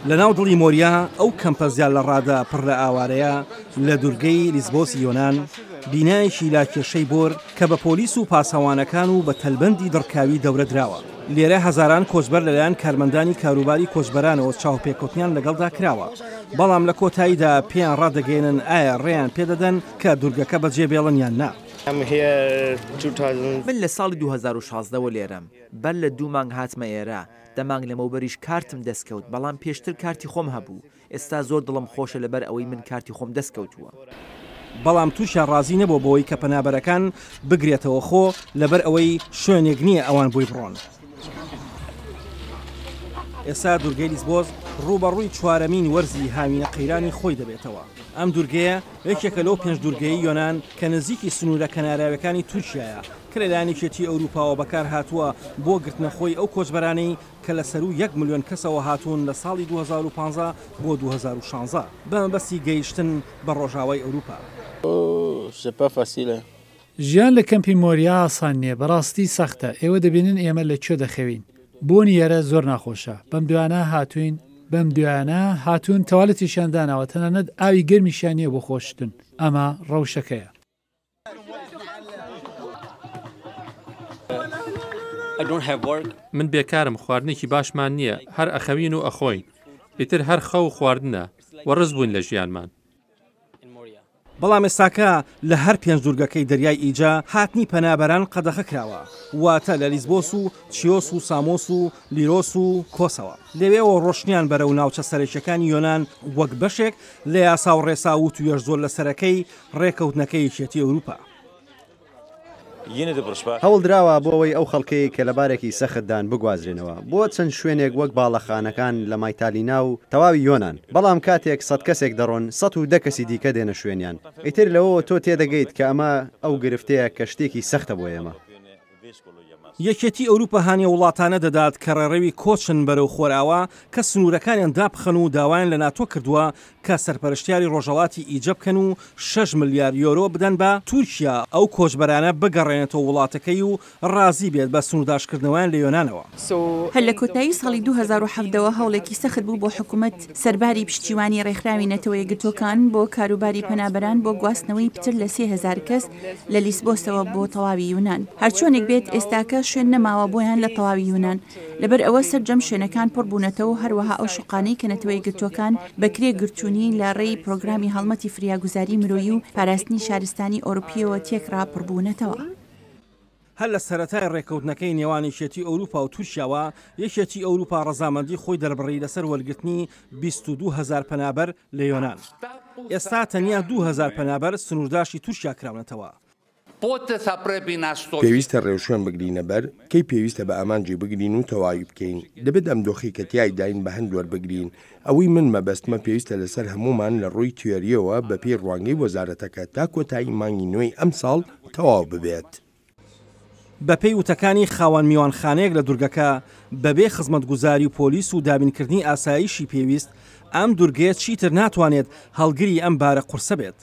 لەناو دڵی مۆریا ئەو کەمپەزیان لە ڕادا پڕ لە ئاوارەیە لە دوورگەی لیسبۆسی یۆنان بینایەکی لاکێشەی بۆر کە بە پۆلیس و پاسەوانەکان و بە تەلبەندی دڕکاوی دەورە درراوە. لێرە هەزاران کۆچبەر لەلایەن کارمەندانی کاروباری کۆچبەرانەوە چاوپێکوتنیان لەگەڵدا کراوە. بەڵام لە کۆتاییدا پێیان ڕادەگەێنن ئایا ڕێیان پێدەدەن کە دوورگەکە بەجێ بێڵن یان نا. من لە ساڵی 2016ەوە لێرەم بەر لە 2 مانگ هاتمە ئێرە. دەمانگ لەمەوبەریش کارتم دەستکەوت بەڵام پێشتر کارتی خۆم هەبوو. ئێستا زۆر دڵم خۆشە لەبەر ئەوەی من کارتی خۆم دەستکەوتووە. بەڵام تووشیان ڕازی نەبوو بۆەوەی کە پەنابەرەکان بگرێتەوە خۆ لەبەر ئەوەی شوێنێک نییە ئەوان بۆی بڕۆن. ئێستا دوورگەی لیسبۆس ڕوبەڕووی چوارەمین وەرزی هاوینە قەیرانی خۆی دەبێتەوە. ئەم دوورگەیە یەکێکە لەو 5 دوورگەی یۆنان کە نزیکی سنوورە کەناراوەکانی تورکیایە کە لەلایەنێکی ئەوروپاوە بەکار هاتووە بۆ گرتنەخۆی ئەو کۆچبەرانەی کە لە سەر و 1 ملیۆن کەسەوە هاتوون لە ساڵی 2015 بۆ 2016 بە مەبەستی گەیشتن بە ڕۆژاوای ئەوروپا. ژیان لە کەمپی مۆریا ئاسان نییە، بەڕاستی سەختە. ئێوە دەبینن ئێمە لەکوێ دەخەوین. بۆنی ئێرە زۆر ناخۆشە. بەم دوایانە هاتوون تەواڵەتیشیان داناوە، تەنانەت ئاوی گەرمیشیان نییە بۆ خۆشتن. ئەمە ڕەوشەکەیە. من بێکارم، خواردنێکی باشمان نییە، هەر ئەخەوین و ئەخۆین. ئیتر هەر خەو و خواردنە وەڕز بوون لە ژیانمان. بەڵام ئێستاکە لە هەر 5 دوورگەکەی دەریای ئیجا هاتنی پەنابەران قەدەخە کراوە، واتە لە لیسبۆس و چیۆس و سامۆس و لیرۆس و کۆسەوە. لەوێەوە ڕۆشنیان بەرەو ناوچە سەرەکیەکانی یۆنان وەک بەشێک لە یاسا و ڕێسا و توێژ زۆر لە سەرەکەی ڕێکەوتنەکەی یەکێتی ئەوروپا. هەوڵدراوە بۆ ئەوەی ئەو خەڵکەی کە لەبارێکی سەختدان بگوازرێنەوە بۆ چەند شوێنێک وەک باڵەخانەکان لە مایتالینا و تەواوی یۆنان. بەڵام کاتێک 100 کەسێک دەڕۆن 110 کەسی دیکە دێنە شوێنیان. ئیتر لەوە تۆ تێدەگەیت کە ئەمە ئەو گرفتەیە کە شتێکی سەختە بۆ ئێمە. یەکێتی ئەوروپا هاانی وڵاتانە دەدات کە ڕێڕەوی کۆچن بەرەو خۆراوە کە سنوورەکانیان دابخەن و داوایان لە ناتۆ کردووە کە سەرپەرشتیاری ڕۆژهەڵاتی ئیجە بکەن و 6 ملیار یۆرۆ بدەن بە تورکیا ئەو کۆچبەرانە بگەڕێنێتەوە وڵاتەکەی و ڕازی بێت بە سنوورداشکردنەوەیان لە یۆنانەوە. هەر لە کۆتایی ساڵی 2017ەوە هەوڵێکی سەخت بوو بۆ حکوومەت سەرباری پشتیوانی ڕێکخراوی نەتەوە یەکگرتوەکان بۆ کاروباری پەنابەران بۆ گواستنەوەی پتر لە 30,000 کەس لە لیسبۆسەوە بۆ تەواوی یونان. هەرچۆنێک بێت ئێستاکە شوێن نەماوە بۆیان لە تەواوی یونان. لەبەر ئەوە سەرجەم شوێنەکان پڕ بوونەتەوە، هەروەها ئەو شوقانەی کە نەتەوە یەکگرتوەکان بەکرێ گرتوونی لە ڕێی پرۆگرامی هەڵمەتی فریاگوزاری مرۆیی و پاراستنی شارستانی ئۆروپیەوە تێکرا پڕبوونەتەوە. هەر لە سەرەتای ڕێکەوتنەکەی نێوان یەکێتی ئەوروپا و تورکیاوە یەکێتی ئەوروپا ڕەزامەندی خۆی دەربڕی لەسەر وەرگرتنی 22,000 پەنابەر لە یۆنان. ئێستا تەنیا 2,000 پەنابەر سنوورداشی تورکیا کراونەتەوە. پێویستە ڕێوشێن بگرینە بەر کەی پێویستە بە ئامانجی بگرین و تەواوی بکەین. دەبێت ئەم دۆخی کە تیای داین بە هەند وەربگرین. ئەوەی من مەبەستمە پێویستە لەسەر هەمومان لە ڕووی توێریەوە بە پێی ڕوانگەی وەزارەتەکە تا کۆتایی مانگی نوێی ئەم ساڵ تەواو ببێت. بەپێی وتەکانی خاوەن میوانخانەیەک لە دوورگەکە بەبێ خزمەتگوزاری و پۆلیس و دابینکردنی ئاسایشی پێویست ئەم دوورگەیە چیتر ناتوانێت هەڵگری ئەم بارە قورسە بێت.